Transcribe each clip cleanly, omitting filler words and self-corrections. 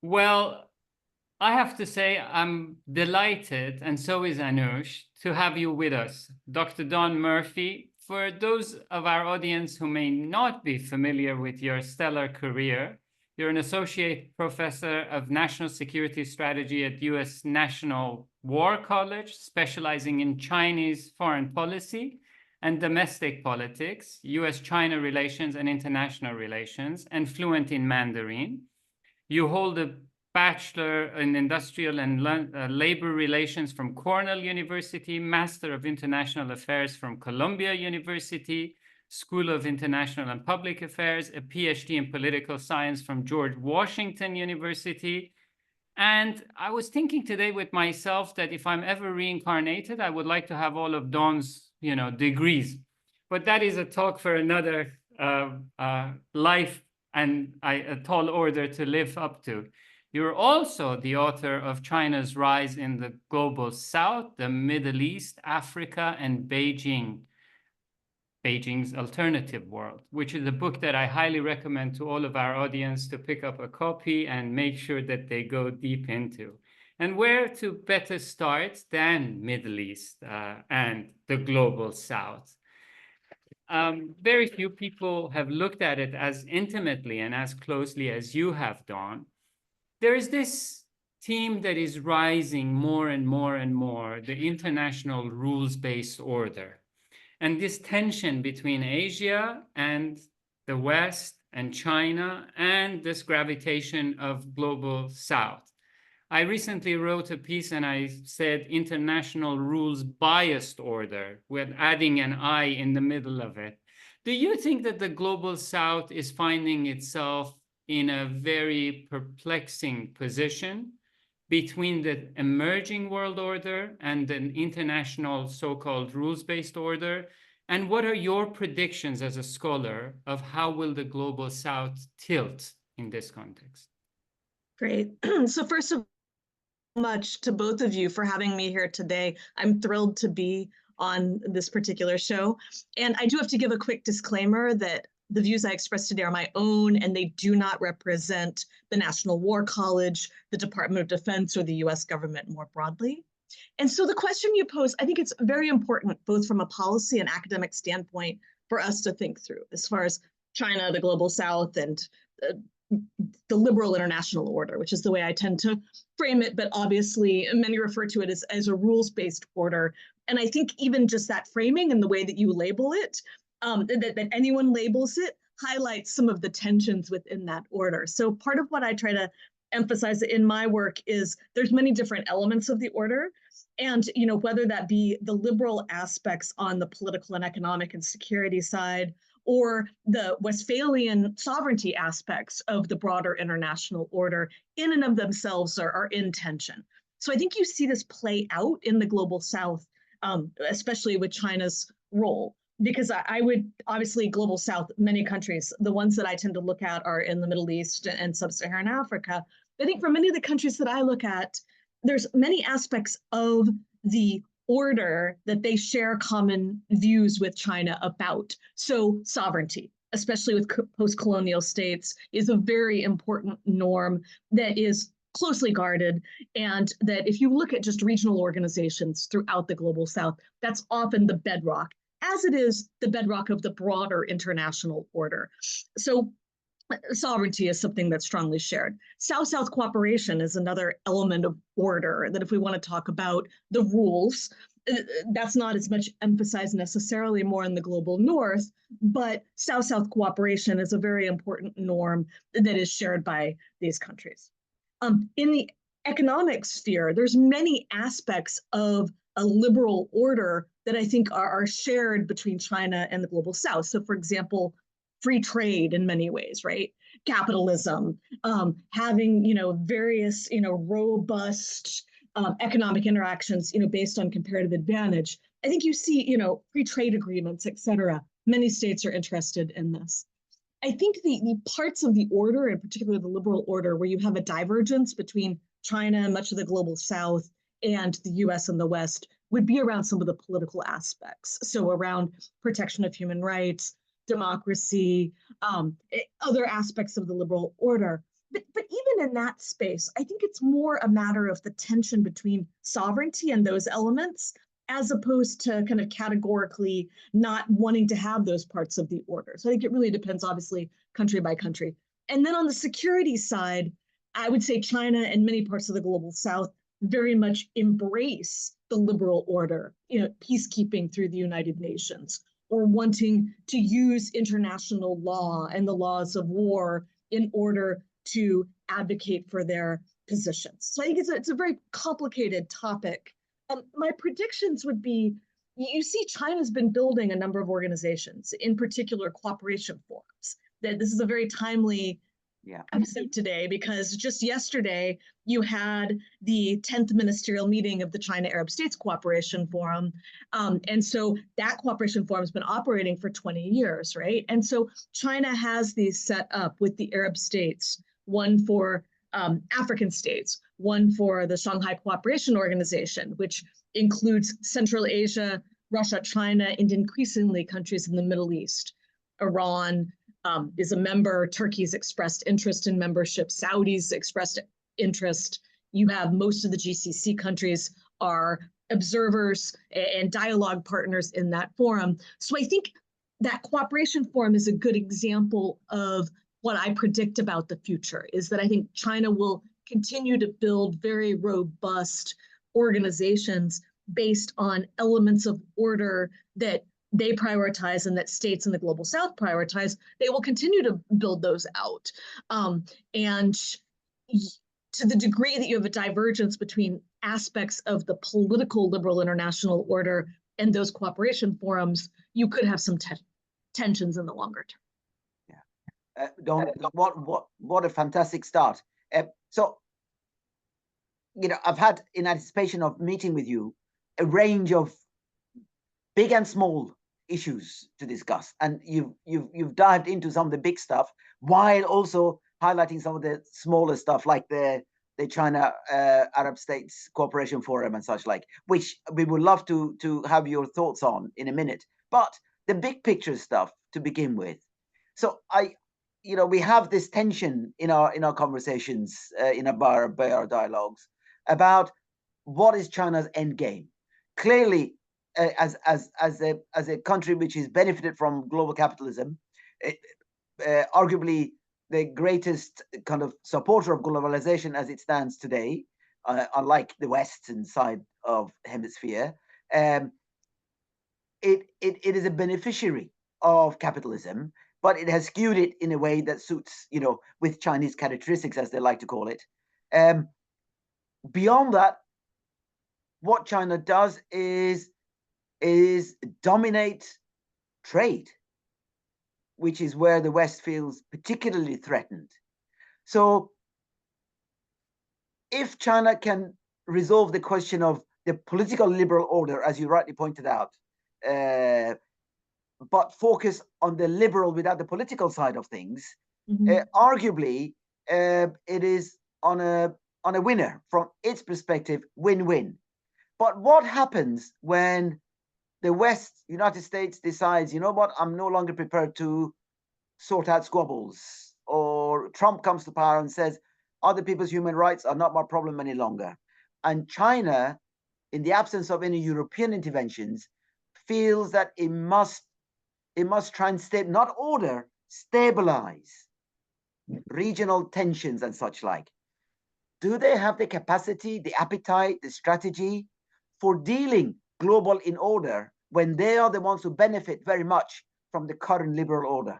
Well, I have to say I'm delighted, and so is Anush, to have you with us. Dr. Don Murphy, for those of our audience who may not be familiar with your stellar career, you're an associate professor of national security strategy at U.S. National War College, specializing in Chinese foreign policy and domestic politics, U.S.-China relations and international relations, and fluent in Mandarin. You hold a Bachelor in Industrial and Labor Relations from Cornell University, Master of International Affairs from Columbia University, School of International and Public Affairs, a PhD in Political Science from George Washington University. And I was thinking today with myself that if I'm ever reincarnated, I would like to have all of Don's, degrees. But that is a talk for another life and a tall order to live up to. You're also the author of China's Rise in the Global South, the Middle East, Africa, and Beijing's Alternative World, which is a book that I highly recommend to all of our audience to pick up a copy and make sure that they go deep into. And where to better start than Middle East and the Global South? Very few people have looked at it as intimately and as closely as you have done. There is this theme that is rising more and more and more, the international rules-based order. And this tension between Asia and the West and China, and this gravitation of global South. I recently wrote a piece and I said international rules biased order, with adding an I in the middle of it. Do you think that the global South is finding itself in a very perplexing position between the emerging world order and an international so-called rules-based order? And what are your predictions as a scholar of how will the global South tilt in this context? Great. So first of all, much to both of you for having me here today. I'm thrilled to be on this particular show. And I do have to give a quick disclaimer that the views I expressed today are my own, and they do not represent the National War College, the Department of Defense, or the US government more broadly. And so the question you pose, I think it's very important, both from a policy and academic standpoint, for us to think through as far as China, the global South, and the liberal international order, which is the way I tend to frame it. But obviously, many refer to it as a rules-based order. And I think even just that framing and the way that you label it, that anyone labels it, highlights some of the tensions within that order. So part of what I try to emphasize in my work is there's many different elements of the order. And whether that be the liberal aspects on the political and economic and security side, or the Westphalian sovereignty aspects of the broader international order, in and of themselves are in tension. So I think you see this play out in the global South, especially with China's role. Because I would, obviously, global South, many countries, the ones that I tend to look at are in the Middle East and Sub-Saharan Africa. I think for many of the countries that I look at, there's many aspects of the order that they share common views with China about. So sovereignty, especially with post-colonial states, is a very important norm that is closely guarded, and that if you look at just regional organizations throughout the global South, that's often the bedrock, as it is the bedrock of the broader international order. So sovereignty is something that's strongly shared. South-South cooperation is another element of order that if we want to talk about the rules, that's not as much emphasized necessarily more in the global North, but South-South cooperation is a very important norm that is shared by these countries. In the economic sphere, there's many aspects of a liberal order that I think are shared between China and the global South. So for example, free trade in many ways, right? Capitalism, having, various, robust economic interactions, based on comparative advantage. I think you see, free trade agreements, et cetera. Many states are interested in this. I think the parts of the order, in particular the liberal order, where you have a divergence between China and much of the global South and the US and the West, would be around some of the political aspects. So around protection of human rights, democracy, other aspects of the liberal order. but even in that space, I think it's more a matter of the tension between sovereignty and those elements, as opposed to kind of categorically not wanting to have those parts of the order. So I think it really depends, obviously, country by country. And then on the security side, I would say China and many parts of the global south very much embrace the liberal order, peacekeeping through the United Nations, or wanting to use international law and the laws of war in order to advocate for their positions. So I think it's a very complicated topic. My predictions would be, you see China's been building a number of organizations, in particular cooperation forums. That this is a very timely episode today, because just yesterday you had the 10th ministerial meeting of the China Arab States Cooperation Forum. And so that cooperation forum has been operating for 20 years, right? And so China has these set up with the Arab states, one for African states, one for the Shanghai Cooperation Organization, which includes Central Asia, Russia, China, and increasingly countries in the Middle East. Iran is a member. Turkey's expressed interest in membership. Saudi's expressed interest. You have most of the GCC countries are observers and dialogue partners in that forum. So I think that cooperation forum is a good example of what I predict about the future, is that I think China will continue to build very robust organizations based on elements of order that they prioritize and that states in the global south prioritize. They will continue to build those out. And to the degree that you have a divergence between aspects of the political liberal international order and those cooperation forums, you could have some tensions in the longer term. Don, what a fantastic start. So, I've had, in anticipation of meeting with you, a range of big and small issues to discuss, and you've dived into some of the big stuff while also highlighting some of the smaller stuff, like the China Arab States Cooperation Forum and such like, which we would love to have your thoughts on in a minute. But the big picture stuff to begin with. So we have this tension in our conversations, in our dialogues about what is China's end game. Clearly, as a country which has benefited from global capitalism, arguably the greatest kind of supporter of globalization as it stands today, unlike the Western side of hemisphere, it is a beneficiary of capitalism, but it has skewed it in a way that suits, with Chinese characteristics, as they like to call it. Beyond that, what China does is dominate trade, which is where the West feels particularly threatened. So if China can resolve the question of the political liberal order, as you rightly pointed out, but focus on the liberal without the political side of things, arguably it is on a winner from its perspective, win-win. But what happens when the West, United States, decides, you know what, I'm no longer prepared to sort out squabbles, or Trump comes to power and says, other people's human rights are not my problem any longer. And China, in the absence of any European interventions, feels that it must try and not order, stabilize regional tensions and such like. Do they have the capacity, the appetite, the strategy for dealing global in order when they are the ones who benefit very much from the current liberal order?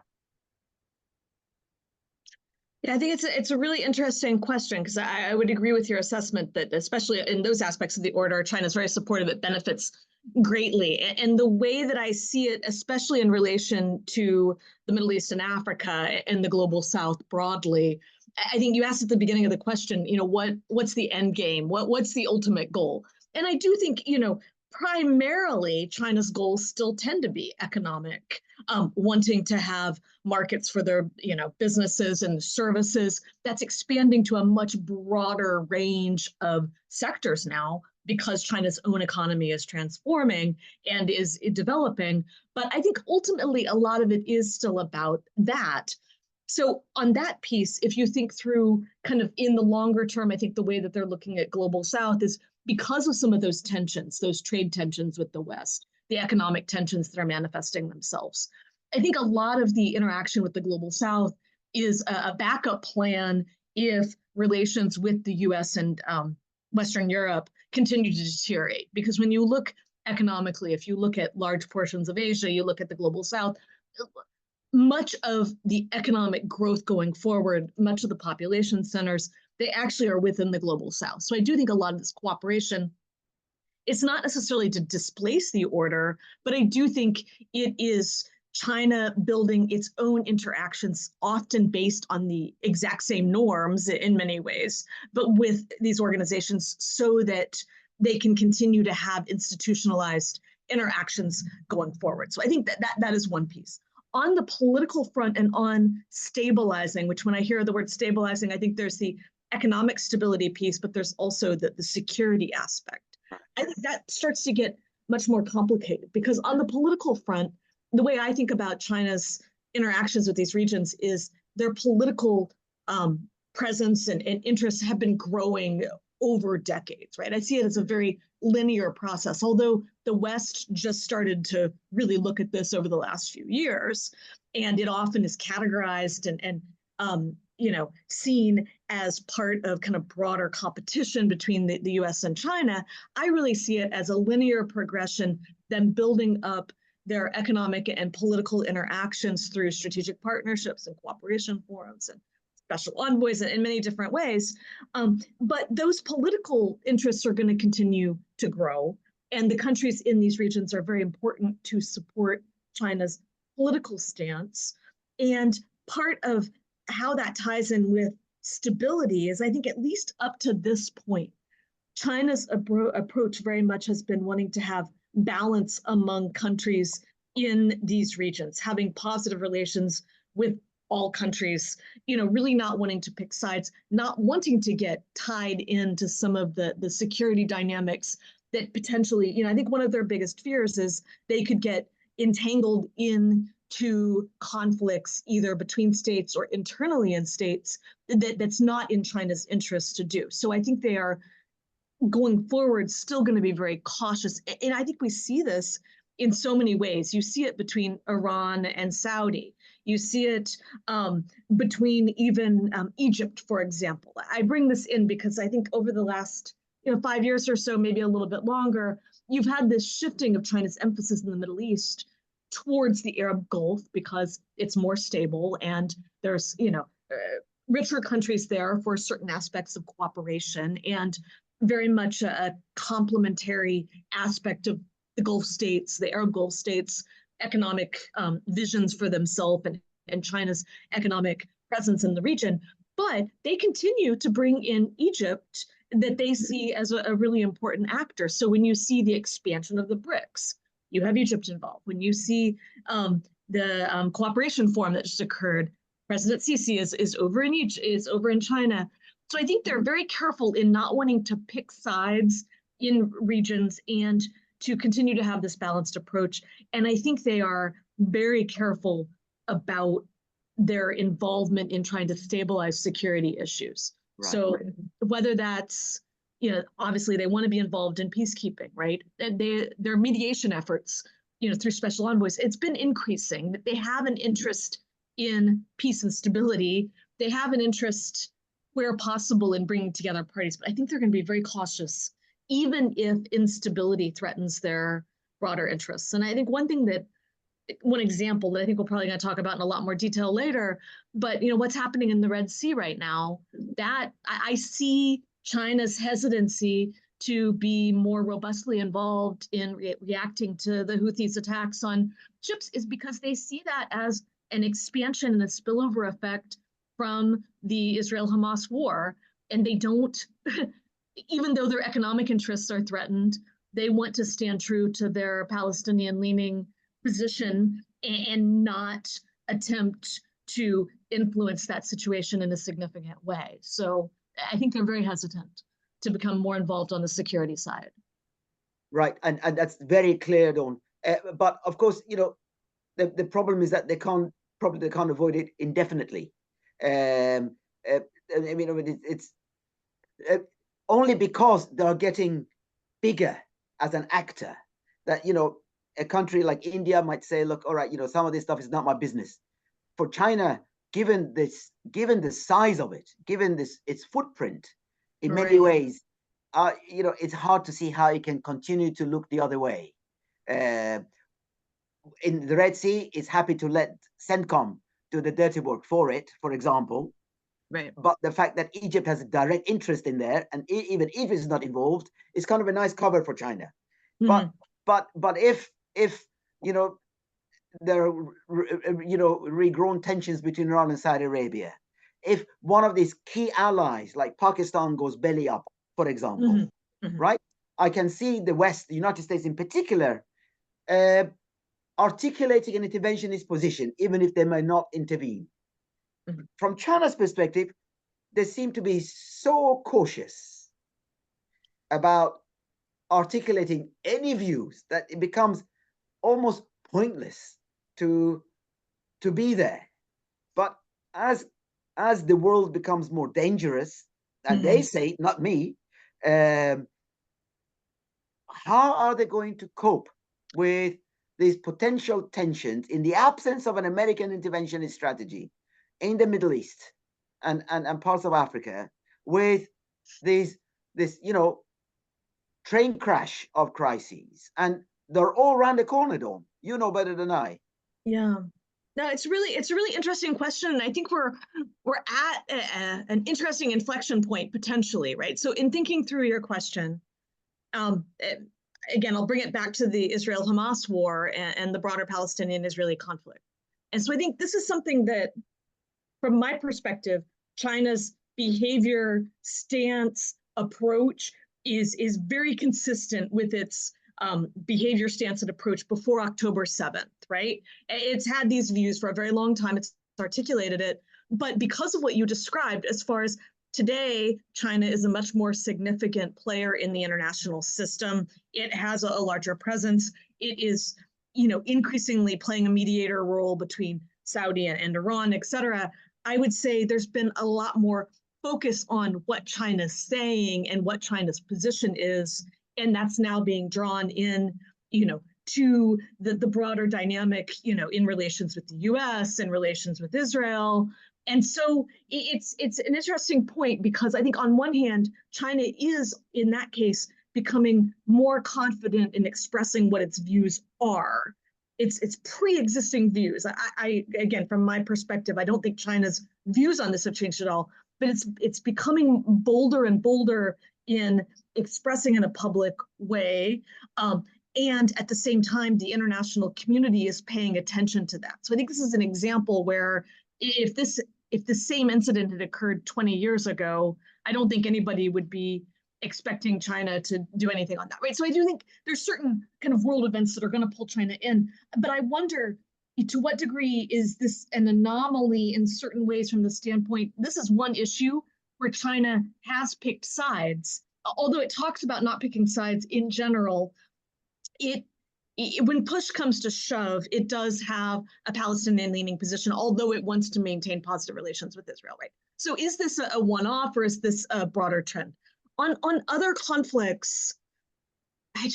Yeah, I think it's a really interesting question, because I would agree with your assessment that, especially in those aspects of the order, China is very supportive. It benefits greatly. And the way that I see it, especially in relation to the Middle East and Africa and the global South broadly, I think you asked at the beginning of the question, what's the end game? What's the ultimate goal? And I do think, primarily China's goals still tend to be economic, wanting to have markets for their, businesses and services. That's expanding to a much broader range of sectors now, because China's own economy is transforming and is developing. But I think ultimately a lot of it is still about that. So on that piece, if you think through kind of in the longer term, I think the way that they're looking at Global South is because of some of those tensions, those trade tensions with the West, the economic tensions that are manifesting themselves. I think a lot of the interaction with the Global South is a backup plan if relations with the US and Western Europe continue to deteriorate. Because when you look economically, if you look at large portions of Asia, you look at the Global South, much of the economic growth going forward, much of the population centers, they actually are within the Global South. So I do think a lot of this cooperation, it's not necessarily to displace the order, but I do think it is China building its own interactions, often based on the exact same norms in many ways, but with these organizations so that they can continue to have institutionalized interactions going forward. So I think that is one piece. On the political front and on stabilizing, which when I hear the word stabilizing, I think there's the economic stability piece, but there's also the security aspect. I think that starts to get much more complicated because on the political front, the way I think about China's interactions with these regions is their political presence and interests have been growing over decades, right? I see it as a very linear process, although the West just started to really look at this over the last few years, and it often is categorized and seen as part of kind of broader competition between the US and China. I really see it as a linear progression, them building up their economic and political interactions through strategic partnerships and cooperation forums and special envoys in many different ways. But those political interests are going to continue to grow. And the countries in these regions are very important to support China's political stance. And part of how that ties in with stability is, I think, at least up to this point, China's approach very much has been wanting to have balance among countries in these regions, having positive relations with all countries, really not wanting to pick sides, not wanting to get tied into some of the security dynamics that potentially, I think one of their biggest fears is they could get entangled into conflicts either between states or internally in states that's not in China's interest to do. So I think they are going forward still going to be very cautious. And I think we see this in so many ways. You see it between Iran and Saudi. You see it between even Egypt, for example. I bring this in because I think over the last 5 years or so, maybe a little bit longer, you've had this shifting of China's emphasis in the Middle East towards the Arab Gulf because it's more stable and there's richer countries there for certain aspects of cooperation and very much a complementary aspect of the Gulf states, the Arab Gulf states, economic visions for themselves and China's economic presence in the region. But they continue to bring in Egypt that they see as a really important actor. So when you see the expansion of the BRICS, you have Egypt involved. When you see the cooperation forum that just occurred, President Sisi is over in Egypt, is over in China. So I think they're very careful in not wanting to pick sides in regions and to continue to have this balanced approach. And I think they are very careful about their involvement in trying to stabilize security issues. Right. So whether that's, obviously they want to be involved in peacekeeping, right? And their mediation efforts, through special envoys, it's been increasing. That they have an interest in peace and stability. They have an interest where possible in bringing together parties, but I think they're going to be very cautious, even if instability threatens their broader interests. And I think one example that I think we're probably going to talk about in a lot more detail later, but what's happening in the Red Sea right now, that I see China's hesitancy to be more robustly involved in reacting to the Houthis' attacks on ships is because they see that as an expansion and a spillover effect from the Israel-Hamas war. And they don't, even though their economic interests are threatened, they want to stand true to their Palestinian-leaning position and not attempt to influence that situation in a significant way. So I think they're very hesitant to become more involved on the security side. Right, and that's very clear, Dawn. But of course, the problem is that they can't probably they can't avoid it indefinitely. I mean, it's only because they are getting bigger as an actor that, you know, a country like India might say, look, all right, you know, some of this stuff is not my business. For China, given the size of it, given its footprint, in many ways, you know, it's hard to see how it can continue to look the other way. In the Red Sea, it's happy to let CENTCOM do the dirty work for it, for example. Right. But the fact that Egypt has a direct interest in there, and even if it's not involved, is kind of a nice cover for China. Mm-hmm. But if you know, there are, you know, regrown tensions between Iran and Saudi Arabia, if one of these key allies like Pakistan goes belly up, for example, mm-hmm. right? I can see the West, the United States in particular, articulating an interventionist position, even if they may not intervene. Mm-hmm. From China's perspective, they seem to be so cautious about articulating any views that it becomes almost pointless to be there. But as the world becomes more dangerous, and mm-hmm. they say, not me, how are they going to cope with these potential tensions in the absence of an American interventionist strategy in the Middle East and parts of Africa, with this you know, train crash of crises? And they're all around the corner, Dawn. You know better than I. Yeah. No, it's a really interesting question, and I think we're at an interesting inflection point potentially, right? So in thinking through your question, again, I'll bring it back to the Israel-Hamas war and the broader Palestinian-Israeli conflict. And so I think this is something that, from my perspective, China's behavior, stance, approach is very consistent with its behavior, stance, and approach before October 7th, right? It's had these views for a very long time. It's articulated it. But because of what you described, as far as today, China is a much more significant player in the international system. It has a larger presence. It is, you know, increasingly playing a mediator role between Saudi and Iran, et cetera. I would say there's been a lot more focus on what China's saying and what China's position is. And that's now being drawn in, you know, to the broader dynamic, you know, in relations with the US, in relations with Israel. And so it's an interesting point, because I think on one hand, China is, in that case, becoming more confident in expressing what its views are. It's pre-existing views. I again, from my perspective, I don't think China's views on this have changed at all, but it's becoming bolder and bolder in expressing in a public way. And at the same time, the international community is paying attention to that. So I think this is an example where if the same incident had occurred 20 years ago, I don't think anybody would be expecting China to do anything on that, right? So I do think there's certain kind of world events that are going to pull China in, but I wonder to what degree is this an anomaly in certain ways from the standpoint, this is one issue where China has picked sides, although it talks about not picking sides in general. When push comes to shove, it does have a Palestinian-leaning position, although it wants to maintain positive relations with Israel, right? So is this a one-off, or is this a broader trend? On other conflicts, I think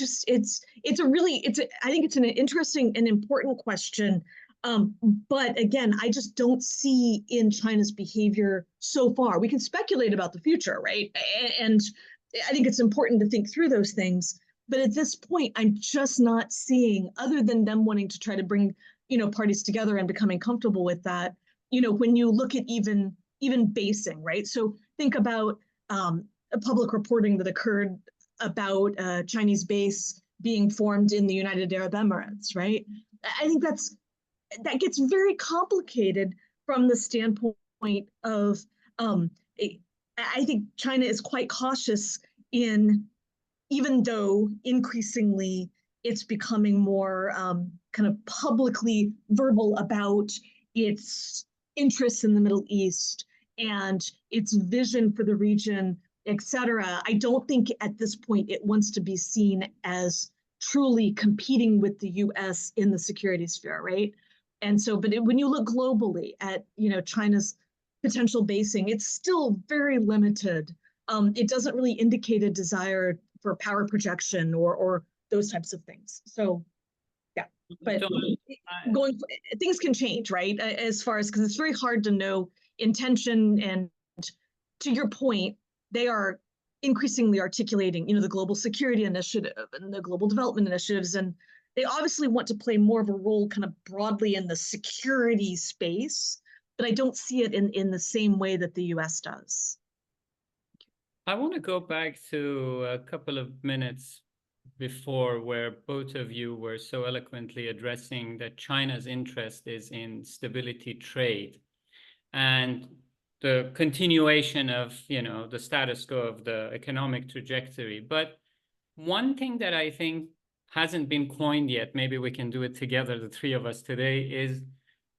it's an interesting and important question. But again, I just don't see in China's behavior so far. We can speculate about the future, right? And I think it's important to think through those things. But at this point, I'm just not seeing, other than them wanting to try to bring, you know, parties together and becoming comfortable with that, you know, when you look at even basing, right? So think about a public reporting that occurred about a Chinese base being formed in the United Arab Emirates, right? I think that gets very complicated from the standpoint of, I think China is quite cautious in, even though increasingly it's becoming more kind of publicly verbal about its interests in the Middle East and its vision for the region, et cetera. I don't think at this point it wants to be seen as truly competing with the US in the security sphere, right? And so, but when you look globally at, China's potential basing, it's still very limited. It doesn't really indicate a desire for power projection or those types of things. So, yeah, but things can change, right? As far as, because it's very hard to know intention. And to your point, they are increasingly articulating, the global security initiative and the global development initiatives, and they obviously want to play more of a role kind of broadly in the security space, but I don't see it in the same way that the US does. I want to go back to a couple of minutes before where both of you were so eloquently addressing that China's interest is in stability trade and the continuation of, the status quo of the economic trajectory. But one thing that I think hasn't been coined yet, maybe we can do it together, the three of us today, is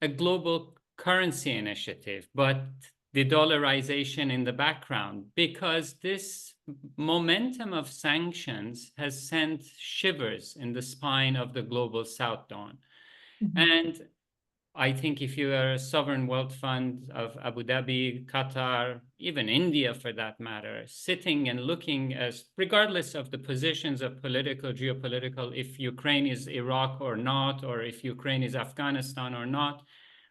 a global currency initiative, but the dollarization in the background, because this momentum of sanctions has sent shivers in the spine of the global South, Dawn. Mm-hmm. And I think if you are a sovereign wealth fund of Abu Dhabi, Qatar, even India for that matter, sitting and looking as, regardless of the positions of political, geopolitical, if Ukraine is Iraq or not, or if Ukraine is Afghanistan or not,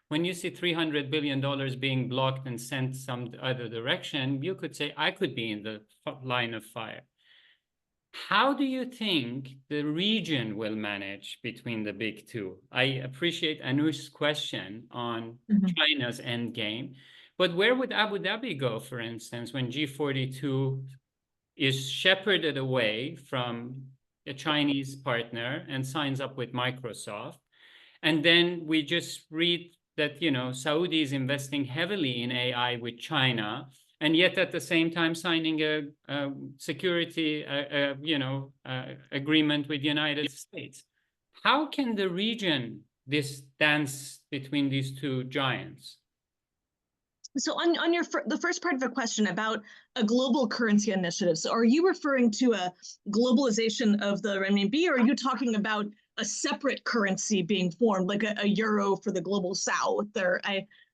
when you see $300 billion being blocked and sent some other direction, you could say, I could be in the line of fire. How do you think the region will manage between the big two? I appreciate Anush's question on China's end game, but where would Abu Dhabi go, for instance, when G42 is shepherded away from a Chinese partner and signs up with Microsoft? And then we just read that, Saudi is investing heavily in AI with China, and yet at the same time signing a security, agreement with the United States. How can the region dance between these two giants? So on the first part of the question about a global currency initiative, so are you referring to a globalization of the renminbi, or are you talking about a separate currency being formed, like a euro for the global South?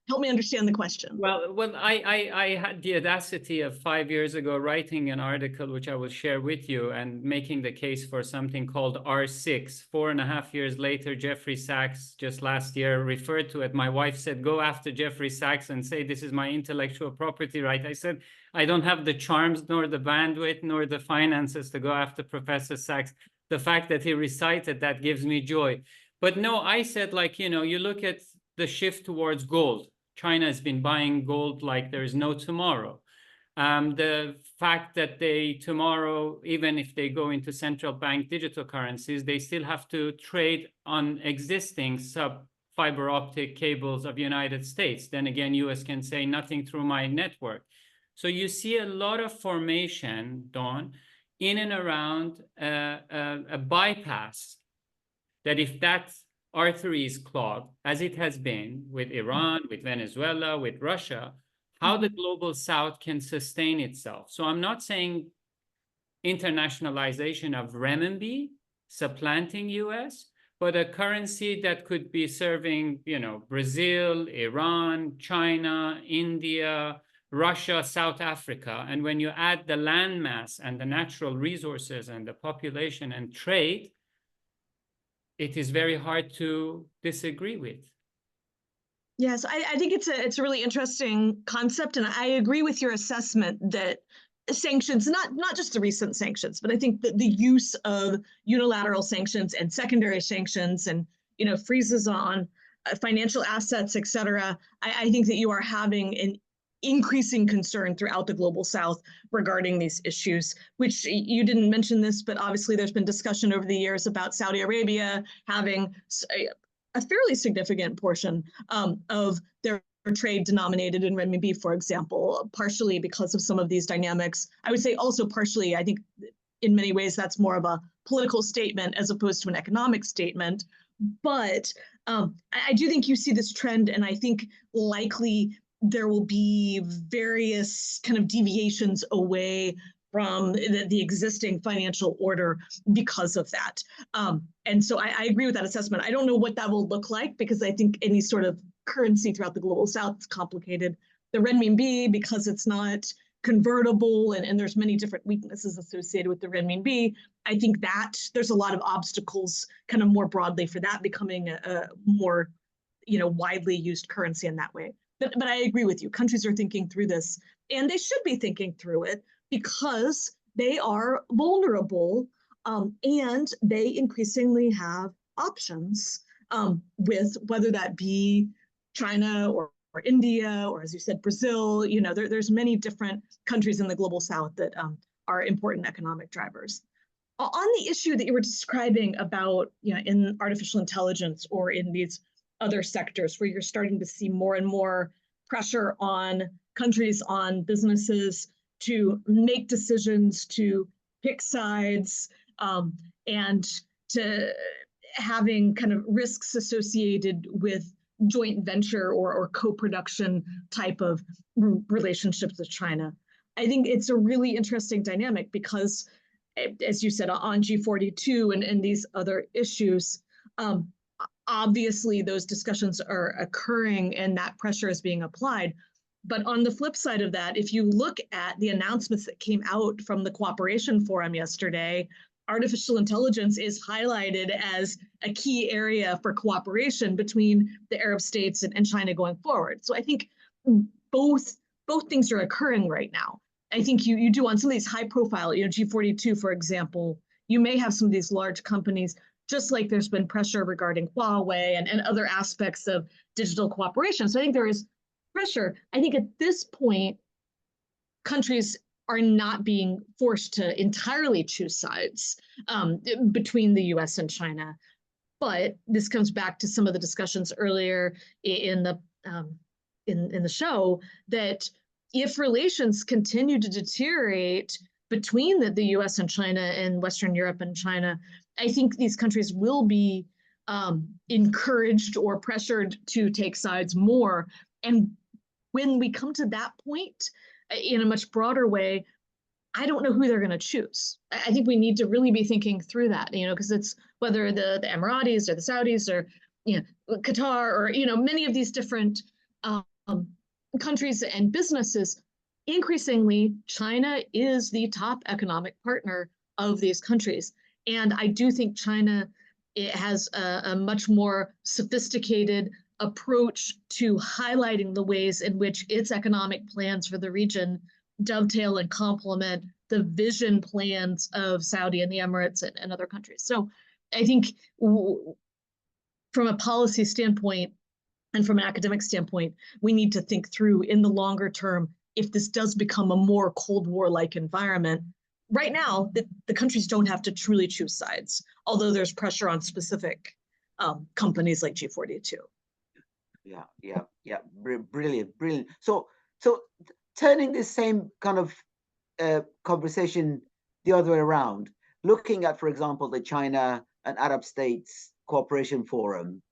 Help me understand the question. Well, I had the audacity of 5 years ago writing an article, which I will share with you, and making the case for something called R6. 4.5 years later, Jeffrey Sachs, just last year, referred to it. My wife said, go after Jeffrey Sachs and say, this is my intellectual property right. I said, I don't have the charms, nor the bandwidth, nor the finances to go after Professor Sachs. The fact that he recited that gives me joy. But no, I said, you look at the shift towards gold. China has been buying gold like there is no tomorrow. The fact that tomorrow, even if they go into central bank digital currencies, they still have to trade on existing fiber optic cables of United States. Then again, US can say nothing through my network. So you see a lot of formation, Dawn, in and around a bypass that if that artery is clogged, as it has been with Iran, with Venezuela, with Russia, how the global South can sustain itself. So I'm not saying internationalization of renminbi, supplanting US, but a currency that could be serving, Brazil, Iran, China, India, Russia, South Africa. And when you add the landmass and the natural resources and the population and trade, it is very hard to disagree with. Yes, I think it's a really interesting concept, and I agree with your assessment that sanctions, not just the recent sanctions, but I think that the use of unilateral sanctions and secondary sanctions and freezes on financial assets, et cetera, I think that you are having an increasing concern throughout the global South regarding these issues, which you didn't mention this, but obviously there's been discussion over the years about Saudi Arabia having a fairly significant portion of their trade denominated in renminbi, for example, partially because of some of these dynamics. I would say also partially, I think in many ways that's more of a political statement as opposed to an economic statement. But I do think you see this trend, and I think likely there will be various kind of deviations away from the existing financial order because of that. And so I agree with that assessment. I don't know what that will look like, because I think any sort of currency throughout the global south is complicated. The renminbi, because it's not convertible, and there's many different weaknesses associated with the renminbi, I think that there's a lot of obstacles kind of more broadly for that becoming a more widely used currency in that way. But I agree with you. Countries are thinking through this, and they should be thinking through it, because they are vulnerable, and they increasingly have options, with whether that be China or India, or, as you said, Brazil. There's many different countries in the global south that are important economic drivers. On the issue that you were describing about, in artificial intelligence or in these other sectors where you're starting to see more and more pressure on countries, on businesses to make decisions, to pick sides, and to having kind of risks associated with joint venture or co-production type of relationships with China. I think it's a really interesting dynamic, because, as you said, on G42 and these other issues, obviously those discussions are occurring and that pressure is being applied. But on the flip side of that, if you look at the announcements that came out from the Cooperation Forum yesterday, artificial intelligence is highlighted as a key area for cooperation between the Arab states and China going forward. So I think both things are occurring right now. I think you do on some of these high profile, G42, for example, you may have some of these large companies, just like there's been pressure regarding Huawei and other aspects of digital cooperation. So I think there is pressure. I think at this point, countries are not being forced to entirely choose sides between the US and China. But this comes back to some of the discussions earlier in the show, that if relations continue to deteriorate between the US and China and Western Europe and China, I think these countries will be encouraged or pressured to take sides more. And when we come to that point, in a much broader way, I don't know who they're going to choose. I think we need to really be thinking through that, because it's whether the Emiratis or the Saudis or Qatar or many of these different countries and businesses. Increasingly, China is the top economic partner of these countries, and I do think China has a much more sophisticated approach to highlighting the ways in which its economic plans for the region dovetail and complement the vision plans of Saudi and the Emirates and other countries. So I think from a policy standpoint and from an academic standpoint, we need to think through in the longer term, if this does become a more Cold War-like environment. Right now, the countries don't have to truly choose sides, although there's pressure on specific companies like G42. Yeah. Brilliant. So turning this same kind of conversation the other way around, looking at, for example, the China and Arab States Cooperation Forum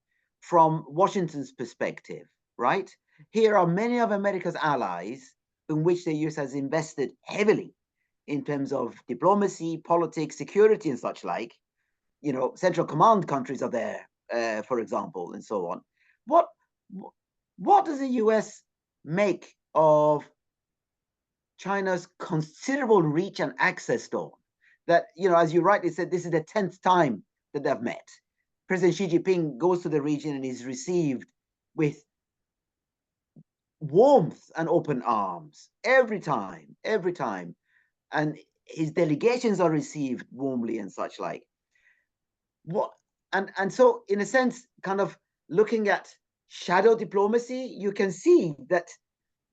from Washington's perspective, right? Here are many of America's allies in which the US has invested heavily in terms of diplomacy, politics, security, and such like. Central command countries are there, for example, and so on. What does the US make of China's considerable reach and access, Dawn? That, as you rightly said, this is the 10th time that they've met. President Xi Jinping goes to the region and is received with warmth and open arms every time. And his delegations are received warmly and such like. And so, in a sense, kind of looking at shadow diplomacy, you can see that,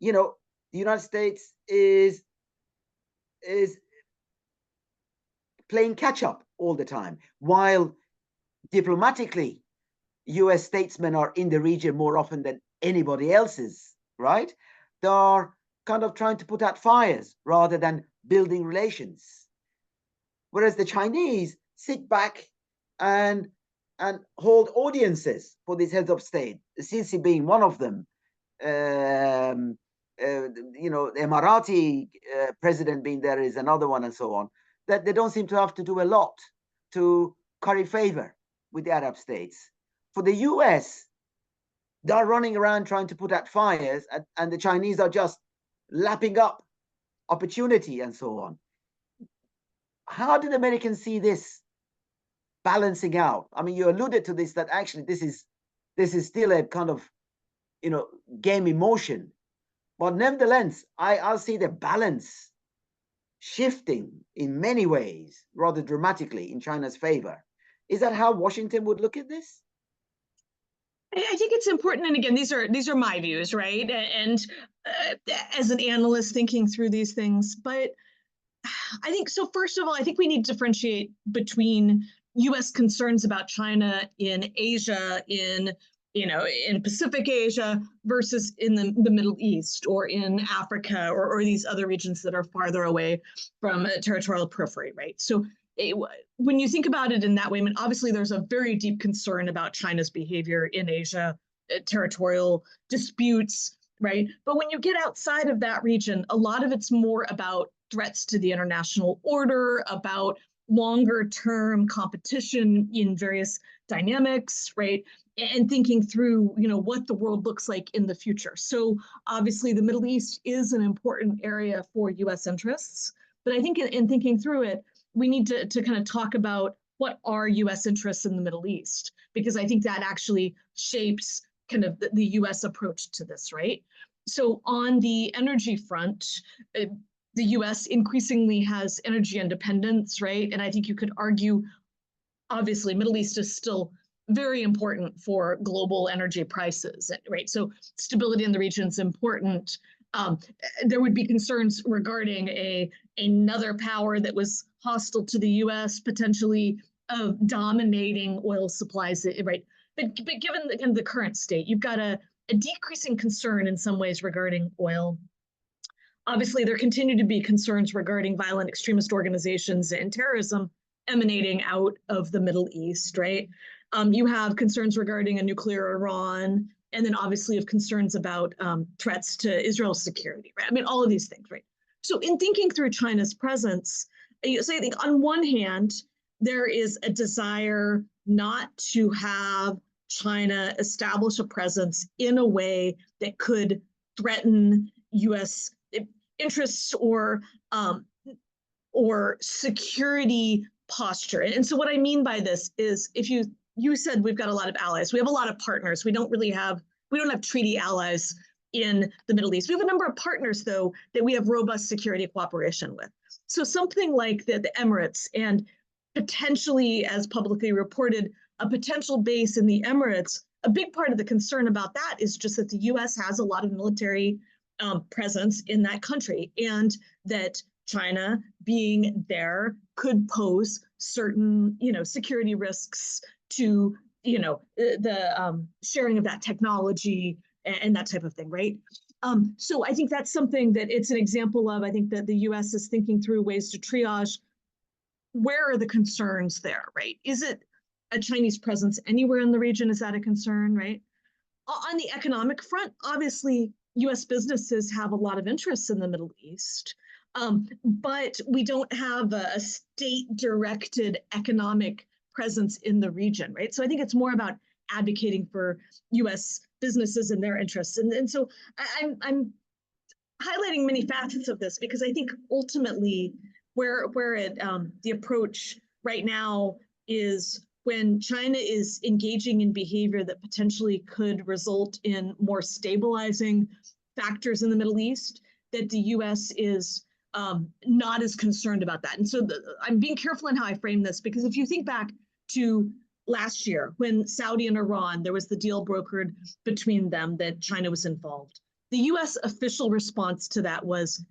the United States is playing catch up all the time, while diplomatically, US statesmen are in the region more often than anybody else's, right? They are kind of trying to put out fires rather than building relations. Whereas the Chinese sit back and hold audiences for these heads of state, Sisi being one of them, the Emirati president being there is another one, and so on, that they don't seem to have to do a lot to curry favor with the Arab states. For the US, they're running around trying to put out fires, and the Chinese are just lapping up opportunity and so on. How do the Americans see this balancing out? I mean, you alluded to this, that actually this is still a kind of game in motion, but nevertheless, I'll see the balance shifting in many ways rather dramatically in China's favor. Is that how Washington would look at this? I think it's important, and again, these are my views, right? And as an analyst thinking through these things, but I think so. First of all, I think we need to differentiate between U.S. concerns about China in Asia, in Pacific Asia, versus in the Middle East or in Africa or these other regions that are farther away from a territorial periphery, right? So when you think about it in that way, I mean, obviously there's a very deep concern about China's behavior in Asia, territorial disputes, right? But when you get outside of that region, a lot of it's more about threats to the international order, about longer term competition in various dynamics, right? And thinking through, what the world looks like in the future. So obviously the Middle East is an important area for US interests, but I think in thinking through it, we need to kind of talk about what are US interests in the Middle East, because I think that actually shapes kind of the US approach to this, right? So on the energy front, the US increasingly has energy independence, right? And I think you could argue, obviously, Middle East is still very important for global energy prices, right? So stability in the region is important. There would be concerns regarding another power that was hostile to the US, potentially of dominating oil supplies, right? But given the current state, you've got a decreasing concern in some ways regarding oil. Obviously, there continue to be concerns regarding violent extremist organizations and terrorism emanating out of the Middle East, right? You have concerns regarding a nuclear Iran, and then obviously of concerns about threats to Israel's security, right? I mean, all of these things, right? So in thinking through China's presence, so I think on one hand, there is a desire not to have China establish a presence in a way that could threaten US interests or security posture. And so what I mean by this is, if you said we've got a lot of allies, we have a lot of partners. We don't have treaty allies in the Middle East. We have a number of partners, though, that we have robust security cooperation with. So something like the Emirates, and potentially, as publicly reported, a potential base in the Emirates, a big part of the concern about that is just that the US has a lot of military presence in that country, and that China being there could pose certain, security risks to, the sharing of that technology and that type of thing, right? So I think that's something that it's an example of. I think that the US is thinking through ways to triage where are the concerns there, right? Is it a Chinese presence anywhere in the region? Is that a concern, right? On the economic front, obviously, US businesses have a lot of interests in the Middle East, but we don't have a state-directed economic presence in the region, right? So I think it's more about advocating for US businesses and their interests. And so I'm highlighting many facets of this, because I think ultimately where the approach right now is, when China is engaging in behavior that potentially could result in more stabilizing factors in the Middle East, that the US is not as concerned about that. And so I'm being careful in how I frame this, because if you think back to last year, when Saudi and Iran, there was the deal brokered between them that China was involved. The US official response to that was,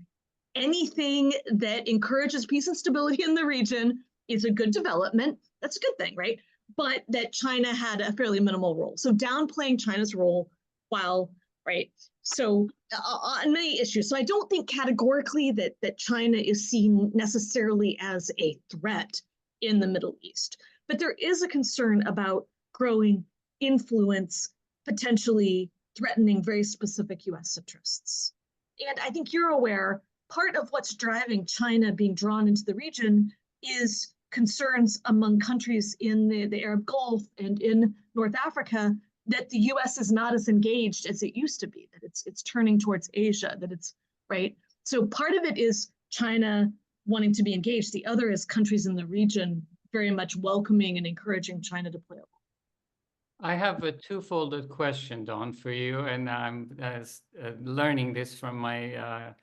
anything that encourages peace and stability in the region is a good development. That's a good thing, right? But that China had a fairly minimal role. So downplaying China's role while, right? So on many issues. So I don't think categorically that China is seen necessarily as a threat in the Middle East. But there is a concern about growing influence, potentially threatening very specific US interests. And I think you're aware, part of what's driving China being drawn into the region is concerns among countries in the Arab Gulf and in North Africa that the US is not as engaged as it used to be, that it's turning towards Asia, that it's right. So part of it is China wanting to be engaged. The other is countries in the region very much welcoming and encouraging China to play a role. I have a two-folded question, Dawn, for you, and I'm learning this from my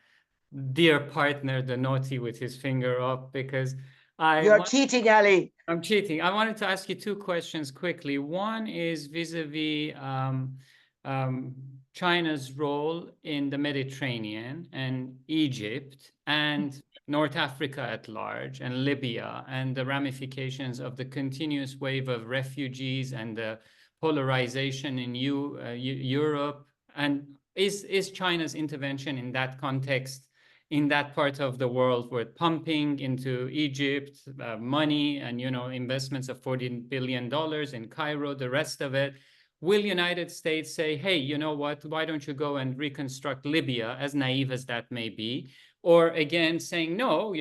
dear partner, the naughty with his finger up, because You're cheating, Ali. I'm cheating. I wanted to ask you two questions quickly. One is vis-a-vis China's role in the Mediterranean and Egypt and North Africa at large and Libya and the ramifications of the continuous wave of refugees and the polarization in Europe. And is China's intervention in that context, in that part of the world, where pumping into Egypt money and investments of $14 billion in Cairo, the rest of it, will United States say, hey, you know what, why don't you go and reconstruct Libya, as naive as that may be? Or again, saying, no,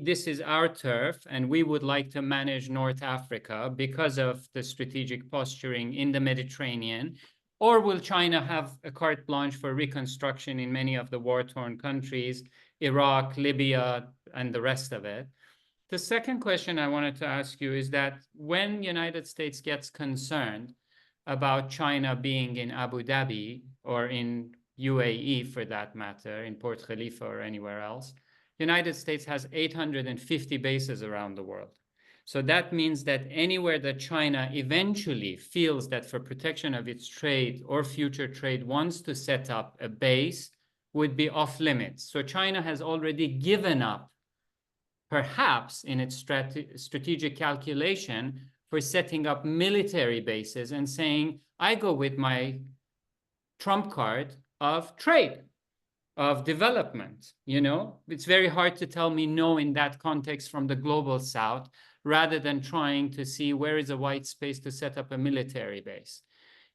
this is our turf and we would like to manage North Africa because of the strategic posturing in the Mediterranean? Or will China have a carte blanche for reconstruction in many of the war-torn countries, Iraq, Libya, and the rest of it? The second question I wanted to ask you is that when the United States gets concerned about China being in Abu Dhabi or in UAE, for that matter, in Port Khalifa or anywhere else, United States has 850 bases around the world. So that means that anywhere that China eventually feels that for protection of its trade or future trade wants to set up a base would be off limits. So China has already given up, perhaps in its strategic calculation, for setting up military bases and saying, I go with my trump card of trade, of development. It's very hard to tell me no in that context from the global south, rather than trying to see where is a white space to set up a military base.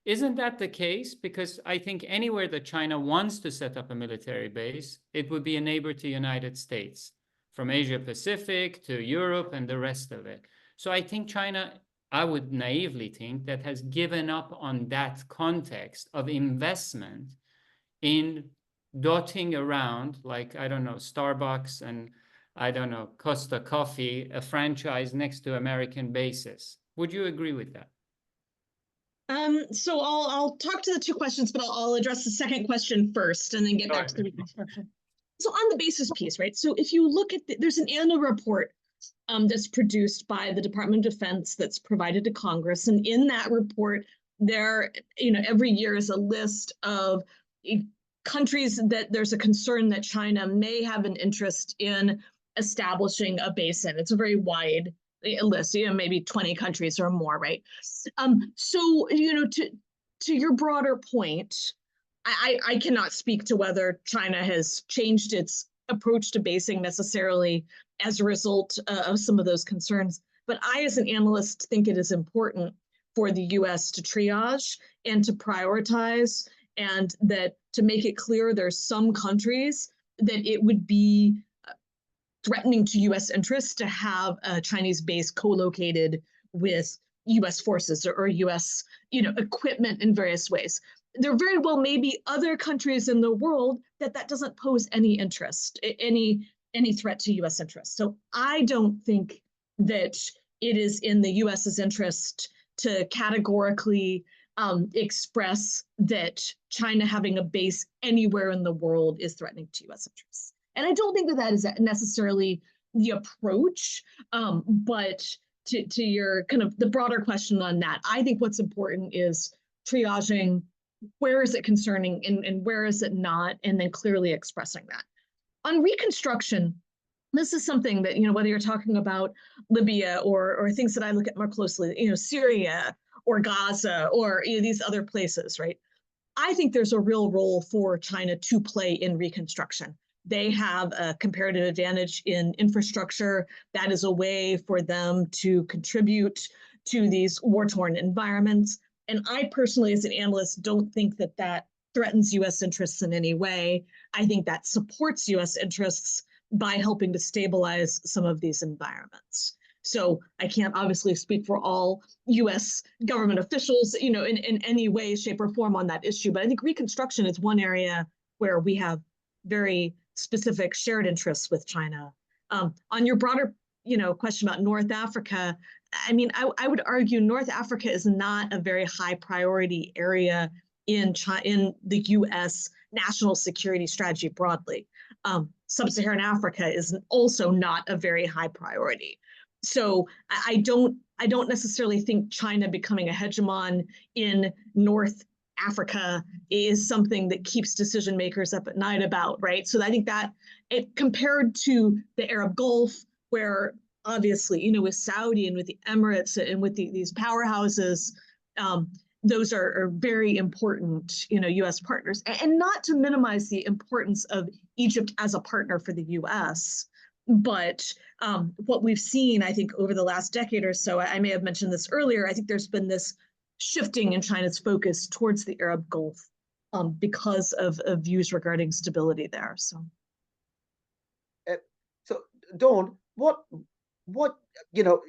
Isn't that the case? Because I think anywhere that China wants to set up a military base, it would be a neighbor to the United States, from Asia Pacific to Europe and the rest of it. So I think China, I would naively think, that has given up on that context of investment in dotting around, like, I don't know, Starbucks and, I don't know, Costa Coffee, a franchise next to American bases. Would you agree with that? So I'll talk to the two questions, but I'll address the second question first and then get back to the reconstruction. So on the basis piece, right? So if you look at there's an annual report that's produced by the Department of Defense that's provided to Congress. And in that report, there, every year is a list of countries that there's a concern that China may have an interest in establishing a base in. It's a very wide list, maybe 20 countries or more, right? So, to your broader point, I cannot speak to whether China has changed its approach to basing necessarily as a result of some of those concerns. But I, as an analyst, think it is important for the US to triage and to prioritize, and that to make it clear there's some countries that it would be threatening to US interests to have a Chinese base co-located with US forces or US, equipment in various ways. There very well may be other countries in the world that doesn't pose any interest, any threat to US interests. So I don't think that it is in the US's interest to categorically express that China having a base anywhere in the world is threatening to US interests. And I don't think that is necessarily the approach, but to your kind of the broader question on that, I think what's important is triaging where is it concerning and where is it not, and then clearly expressing that. On reconstruction, this is something that, whether you're talking about Libya or things that I look at more closely, Syria or Gaza or these other places, right? I think there's a real role for China to play in reconstruction. They have a comparative advantage in infrastructure. That is a way for them to contribute to these war-torn environments. And I personally, as an analyst, don't think that threatens U.S. interests in any way. I think that supports U.S. interests by helping to stabilize some of these environments. So I can't obviously speak for all U.S. government officials, in any way, shape, or form on that issue. But I think reconstruction is one area where we have very specific shared interests with China. On your broader, question about North Africa, I mean, I would argue North Africa is not a very high priority area in the U.S. national security strategy broadly. Sub-Saharan Africa is also not a very high priority. So I don't necessarily think China becoming a hegemon in North Africa is something that keeps decision makers up at night about, right? So I think that it compared to the Arab Gulf, where obviously, with Saudi and with the Emirates and with these powerhouses, those are very important, U.S. partners, and not to minimize the importance of Egypt as a partner for the U.S. But what we've seen, I think, over the last decade or so, I may have mentioned this earlier, I think there's been this shifting in China's focus towards the Arab Gulf because of views regarding stability there. So Dawn, what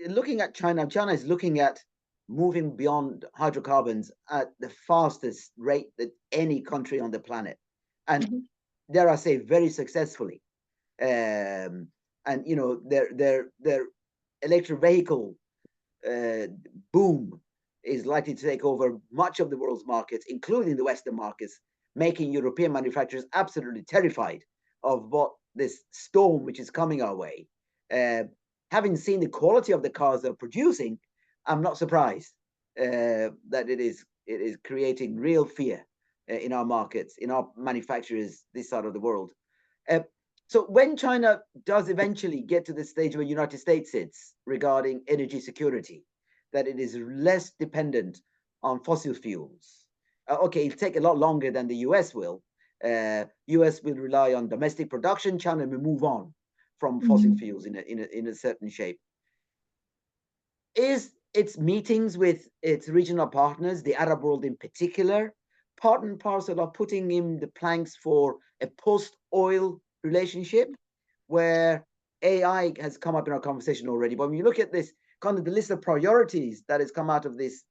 looking at China is looking at moving beyond hydrocarbons at the fastest rate that any country on the planet, and dare I say, very successfully. And their electric vehicle boom is likely to take over much of the world's markets, including the Western markets, making European manufacturers absolutely terrified of what this storm which is coming our way. Having seen the quality of the cars they're producing, I'm not surprised that it is creating real fear in our markets, in our manufacturers this side of the world. So when China does eventually get to the stage where the United States sits regarding energy security, that it is less dependent on fossil fuels. Okay, it'll take a lot longer than the US will. US will rely on domestic production. China will move on from fossil fuels in a certain shape. Is its meetings with its regional partners, the Arab world in particular, part and parcel of putting in the planks for a post-oil relationship, where AI has come up in our conversation already? But when you look at this kind of the list of priorities that has come out of this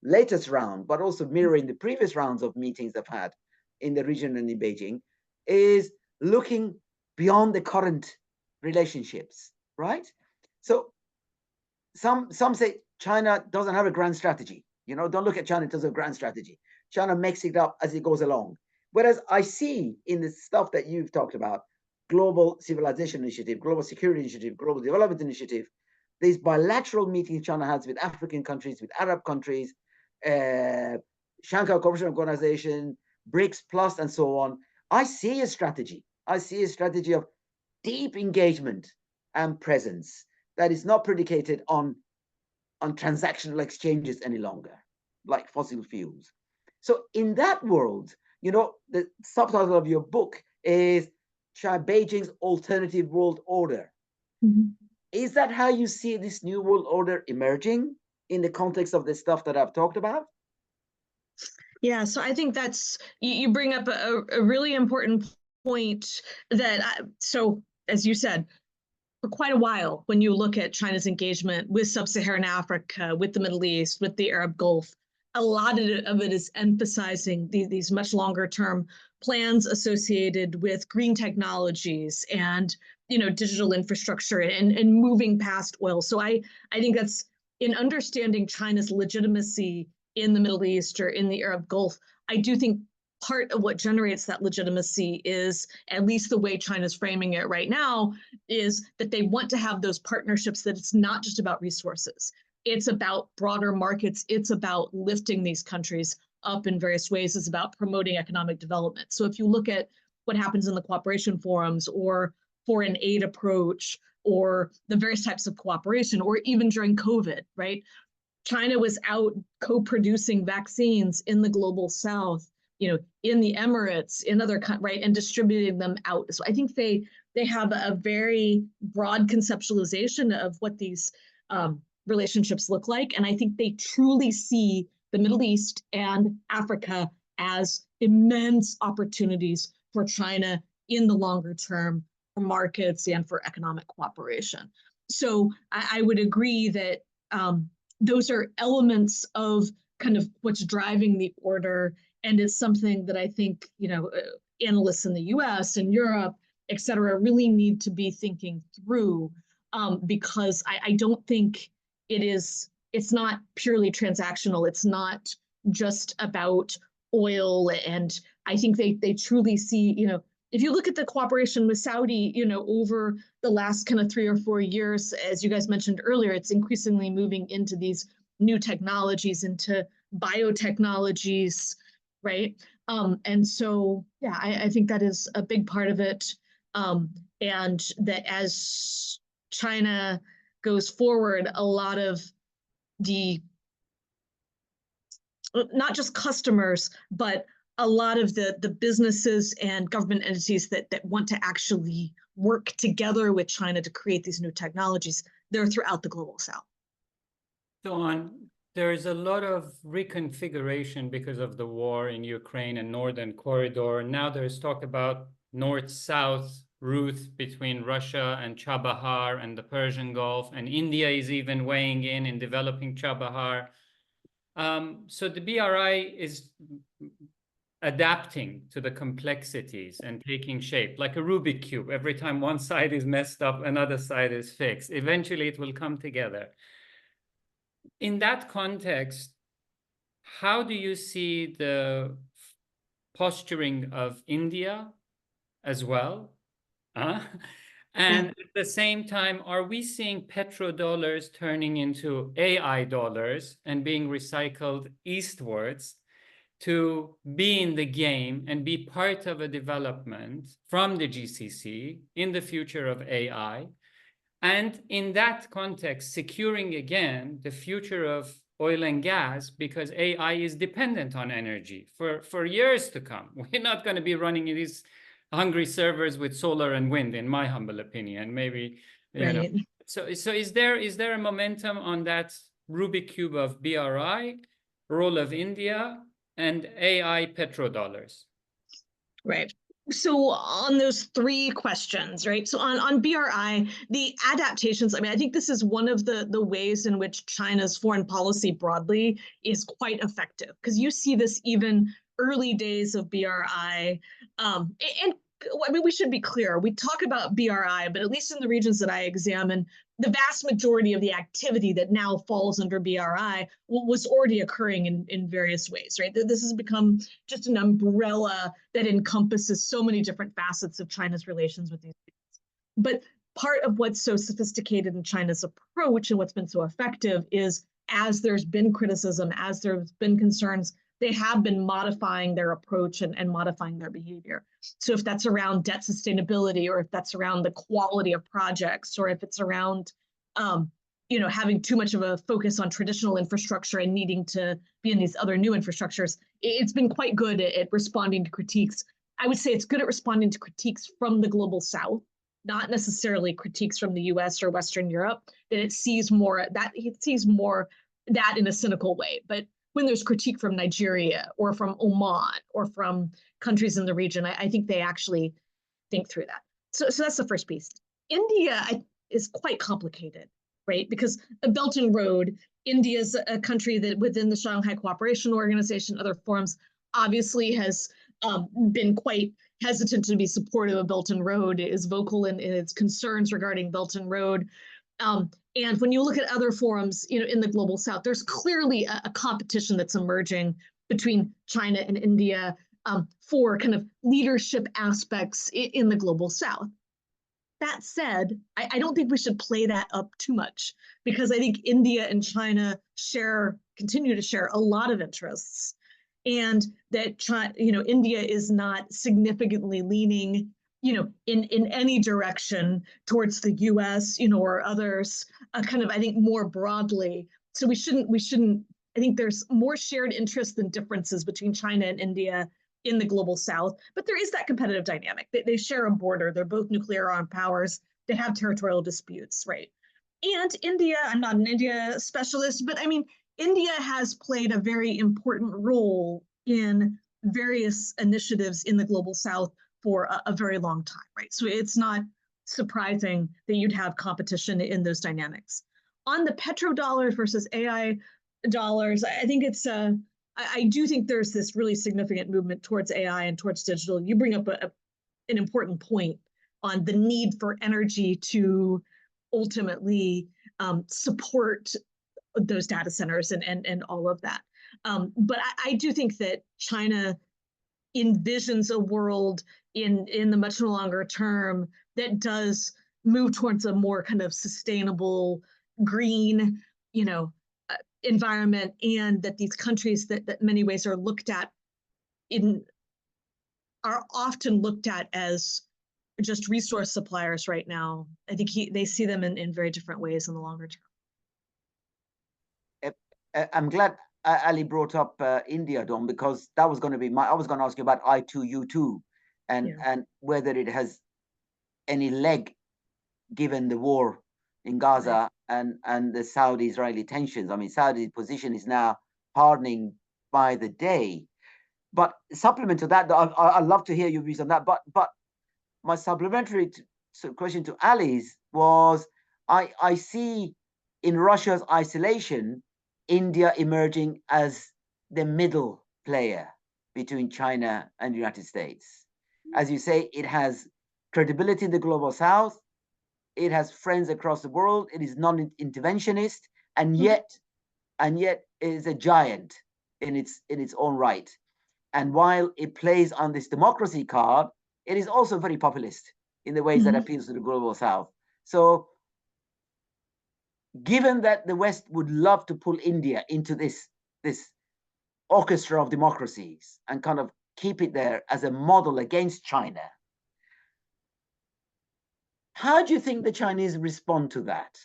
latest round, but also mirroring the previous rounds of meetings I've had in the region and in Beijing, is looking beyond the current relationships, right? So some say China doesn't have a grand strategy. Don't look at China in terms of grand strategy. China makes it up as it goes along. Whereas I see in the stuff that you've talked about, global civilization initiative, global security initiative, global development initiative, these bilateral meetings China has with African countries, with Arab countries, Shanghai Cooperation Organization, BRICS Plus, and so on. I see a strategy. I see a strategy of deep engagement and presence that is not predicated on transactional exchanges any longer, like fossil fuels. So in that world, the subtitle of your book is Beijing's Alternative World Order. Is that how you see this new world order emerging in the context of the stuff that I've talked about? Yeah, so I think you bring up a really important point so as you said, for quite a while, when you look at China's engagement with Sub-Saharan Africa, with the Middle East, with the Arab Gulf, a lot of it is emphasizing these much longer term plans associated with green technologies and digital infrastructure and moving past oil. So I think that's in understanding China's legitimacy in the Middle East or in the Arab Gulf. I do think part of what generates that legitimacy is, at least the way China's framing it right now, is that they want to have those partnerships, that it's not just about resources. It's about broader markets. It's about lifting these countries up in various ways. It's about promoting economic development. So if you look at what happens in the cooperation forums or foreign aid approach or the various types of cooperation, or even during COVID, right? China was out co-producing vaccines in the global South, in the Emirates, in other countries, right, and distributing them out. So I think they have a very broad conceptualization of what these relationships look like, and I think they truly see the Middle East and Africa as immense opportunities for China in the longer term for markets and for economic cooperation. So I would agree that those are elements of kind of what's driving the order, and it's something that I think, you know, analysts in the US and Europe, et cetera, really need to be thinking through, because I don't think it's not purely transactional. It's not just about oil. And I think they truly see, you know, if you look at the cooperation with Saudi, you know, over the last kind of 3 or 4 years, as you guys mentioned earlier, it's increasingly moving into these new technologies, into biotechnologies, right? And so, yeah, I think that is a big part of it. And that as China goes forward, a lot of the, not just customers, but a lot of the businesses and government entities that want to actually work together with China to create these new technologies, they're throughout the global south. Dawn, there is a lot of reconfiguration because of the war in Ukraine and Northern Corridor. Now there's talk about north-south route between Russia and Chabahar and the Persian Gulf, and India is even weighing in developing Chabahar. So the BRI is adapting to the complexities and taking shape like a Rubik cube. Every time one side is messed up, another side is fixed. Eventually it will come together. In that context, how do you see the posturing of India as well? And at the same time, are we seeing petrodollars turning into AI dollars and being recycled eastwards to be in the game and be part of a development from the GCC in the future of AI? And in that context, securing again the future of oil and gas, because AI is dependent on energy for years to come. We're not going to be running these hungry servers with solar and wind, in my humble opinion. Maybe, you know. So is there a momentum on that Rubik cube of BRI, role of India, and AI petrodollars? Right. So on those 3 questions, right? So on BRI, the adaptations, I mean, I think this is one of the ways in which China's foreign policy broadly is quite effective, because you see this even early days of BRI. And I mean, we should be clear, we talk about BRI, but at least in the regions that I examine, the vast majority of the activity that now falls under BRI was already occurring in various ways, right? This has become just an umbrella that encompasses so many different facets of China's relations with these regions. But part of what's so sophisticated in China's approach and what's been so effective is, as there's been criticism, as there's been concerns, they have been modifying their approach and modifying their behavior. So if that's around debt sustainability, or if that's around the quality of projects, or if it's around, you know, having too much of a focus on traditional infrastructure and needing to be in these other new infrastructures, it's been quite good at responding to critiques. I would say it's good at responding to critiques from the global south, not necessarily critiques from the US or Western Europe, that it sees more that in a cynical way. But when there's critique from Nigeria or from Oman or from countries in the region, I think they actually think through that. So that's the first piece. India is quite complicated, right? Because a Belt and Road, India is a country that within the Shanghai Cooperation Organization, other forums, obviously has been quite hesitant to be supportive of Belt and Road, is vocal in its concerns regarding Belt and Road. And when you look at other forums, you know, in the global south, there's clearly a competition that's emerging between China and India for kind of leadership aspects in the global south. That said, I don't think we should play that up too much, because I think India and China continue to share a lot of interests, and that China, you know, India is not significantly leaning, you know, in any direction towards the US, you know, or others, kind of, I think, more broadly. So we shouldn't, I think there's more shared interests than differences between China and India in the global south, but there is that competitive dynamic. They share a border, they're both nuclear armed powers, they have territorial disputes, right? And India, I'm not an India specialist, but I mean, India has played a very important role in various initiatives in the global south for a very long time, right? So it's not surprising that you'd have competition in those dynamics. On the petrodollars versus AI dollars, I think it's I do think there's this really significant movement towards AI and towards digital. You bring up an important point on the need for energy to ultimately support those data centers and all of that. But I do think that China envisions a world in the much longer term that does move towards a more kind of sustainable, green, environment, and that these countries that many ways are looked at are often looked at as just resource suppliers right now. I think they see them in very different ways in the longer term. I'm glad Ali brought up India, Dom, because that was going to be I was going to ask you about I2U2 and whether it has any leg given the war in Gaza and the Saudi-Israeli tensions. I mean, Saudi's position is now hardening by the day. But supplement to that, I'd love to hear your views on that. But my supplementary question to Ali's was, I see in Russia's isolation, India emerging as the middle player between China and the United States. As you say, it has credibility in the global south. It has friends across the world. It is non-interventionist, and yet it is a giant in its own right. And while it plays on this democracy card, it is also very populist in the ways that appeals to the global south. So given that the West would love to pull India into this orchestra of democracies and kind of keep it there as a model against China, how do you think the Chinese respond to that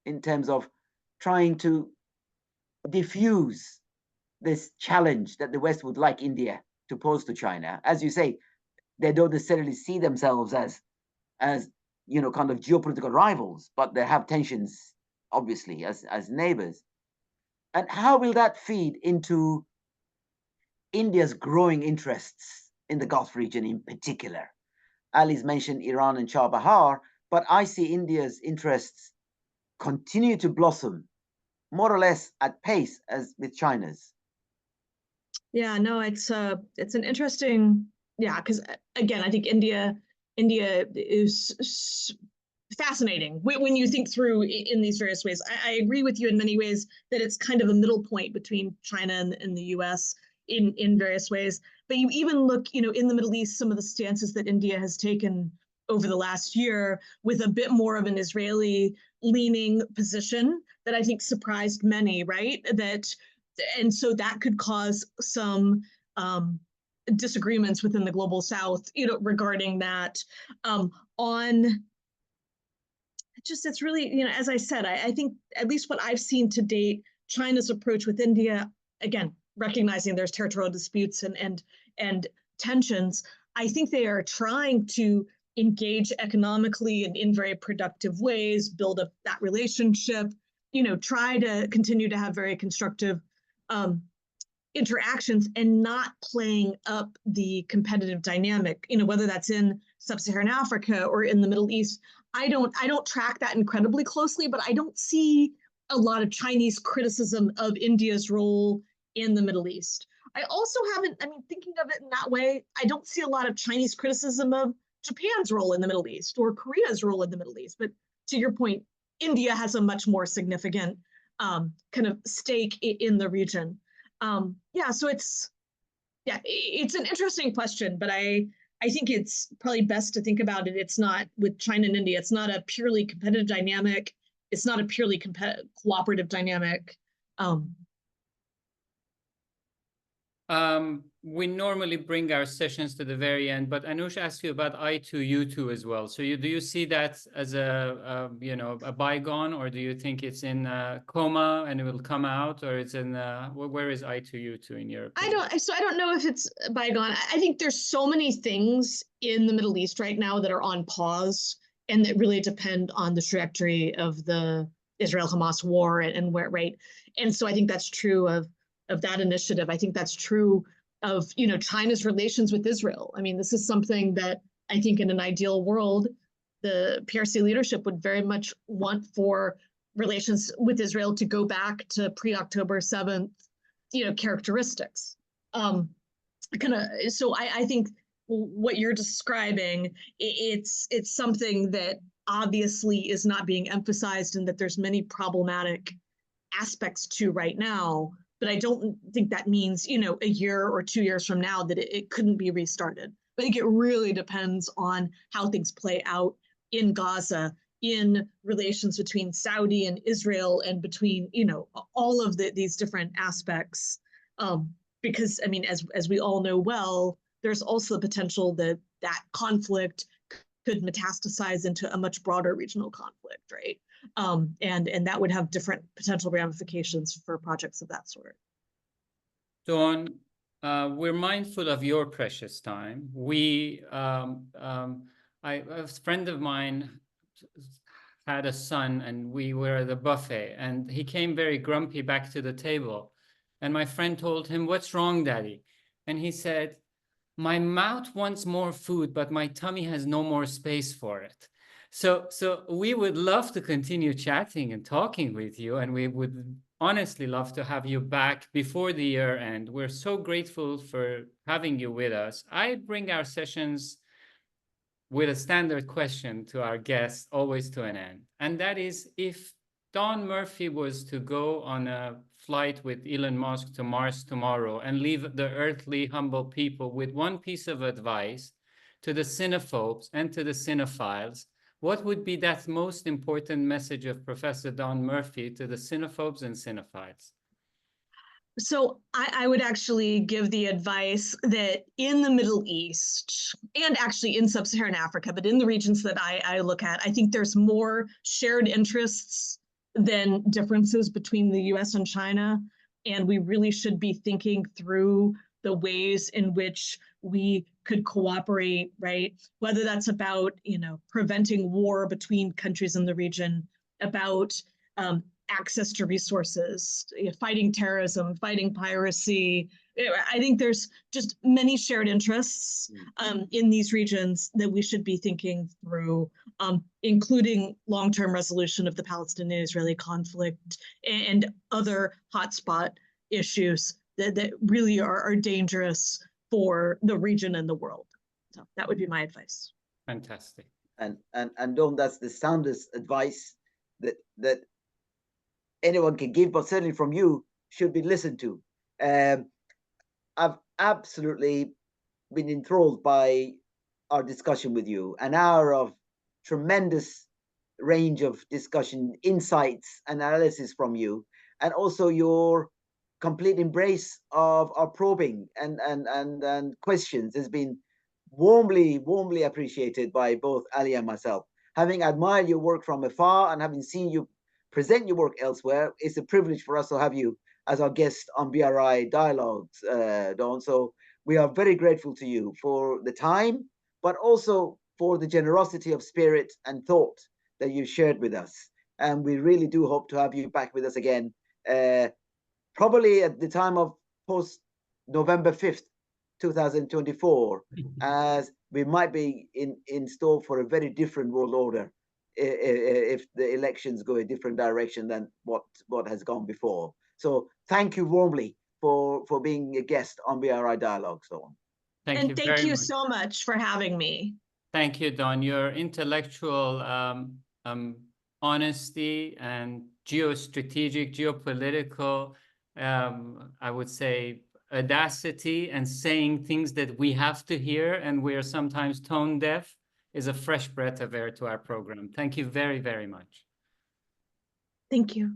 in terms of trying to diffuse this challenge that the West would like India to pose to China? As you say, they don't necessarily see themselves as kind of geopolitical rivals, but they have tensions, obviously, as neighbors. And how will that feed into India's growing interests in the Gulf region in particular? Ali's mentioned Iran and Chabahar, but I see India's interests continue to blossom more or less at pace as with China's. Yeah, no, it's an interesting, because again, I think India is fascinating when you think through in these various ways. I agree with you in many ways that it's kind of a middle point between China and the US in various ways. But you even look, in the Middle East, some of the stances that India has taken over the last year with a bit more of an Israeli leaning position that I think surprised many, right? And so that could cause some disagreements within the global south, regarding that. It's really, as I said, I think at least what I've seen to date, China's approach with India, again, recognizing there's territorial disputes and tensions, I think they are trying to engage economically and in very productive ways, build up that relationship, try to continue to have very constructive interactions and not playing up the competitive dynamic, whether that's in Sub-Saharan Africa or in the Middle East. I don't track that incredibly closely, but I don't see a lot of Chinese criticism of India's role in the Middle East. I also thinking of it in that way, I don't see a lot of Chinese criticism of Japan's role in the Middle East or Korea's role in the Middle East. But to your point, India has a much more significant kind of stake in the region. So it's an interesting question, but I think it's probably best to think about it. It's not with China and India. It's not a purely competitive dynamic. It's not a purely cooperative dynamic. We normally bring our sessions to the very end, but Anush asked you about I2U2 as well. So do you see that as a bygone, or do you think it's in coma and it will come out, or it's in where is I2U2 in your opinion? I don't know if it's bygone. I think there's so many things in the Middle East right now that are on pause and that really depend on the trajectory of the Israel-Hamas war and where, right? And so I think that's true of that initiative. I think that's true of, China's relations with Israel. I mean, this is something that I think in an ideal world, the PRC leadership would very much want for relations with Israel to go back to pre-October 7th, characteristics. So I think what you're describing, it's something that obviously is not being emphasized and that there's many problematic aspects to right now. But I don't think that means, a year or 2 years from now that it couldn't be restarted. I think it really depends on how things play out in Gaza, in relations between Saudi and Israel, and between, all of these different aspects. Because, I mean, as we all know well, there's also the potential that that conflict could metastasize into a much broader regional conflict, right? And that would have different potential ramifications for projects of that sort. Dawn, we're mindful of your precious time. A friend of mine had a son, and we were at the buffet, and he came very grumpy back to the table. And my friend told him, "What's wrong, Daddy?" And he said, "My mouth wants more food, but my tummy has no more space for it." So we would love to continue chatting and talking with you, and we would honestly love to have you back before the year end. We're so grateful for having you with us. I bring our sessions with a standard question to our guests, always to an end. And that is, if Dawn Murphy was to go on a flight with Elon Musk to Mars tomorrow and leave the earthly, humble people with one piece of advice to the cinephobes and to the cinephiles, what would be that most important message of Professor Dawn Murphy to the cinephobes and cinephiles? So I would actually give the advice that in the Middle East, and actually in Sub-Saharan Africa, but in the regions that I look at, I think there's more shared interests than differences between the US and China. And we really should be thinking through the ways in which we could cooperate, right? Whether that's about, preventing war between countries in the region, about access to resources, fighting terrorism, fighting piracy. I think there's just many shared interests in these regions that we should be thinking through, including long-term resolution of the Palestinian-Israeli conflict and other hotspot issues that really are dangerous for the region and the world. So that would be my advice. Fantastic. And Dawn, that's the soundest advice that anyone can give, but certainly from you should be listened to. I've absolutely been enthralled by our discussion with you, an hour of tremendous range of discussion, insights, analysis from you, and also your complete embrace of our probing and questions has been warmly appreciated by both Ali and myself. Having admired your work from afar and having seen you present your work elsewhere, it's a privilege for us to have you as our guest on BRI Dialogues, Dawn. So we are very grateful to you for the time, but also for the generosity of spirit and thought that you shared with us. And we really do hope to have you back with us again, probably at the time of post-November 5th, 2024, as we might be in store for a very different world order if the elections go a different direction than what has gone before. So thank you warmly for being a guest on BRI Dialogue, Dawn. Thank you so much for having me. Thank you, Dawn. Your intellectual honesty and geostrategic, geopolitical, I would say, audacity and saying things that we have to hear and we are sometimes tone deaf is a fresh breath of air to our program. Thank you very, very much. Thank you.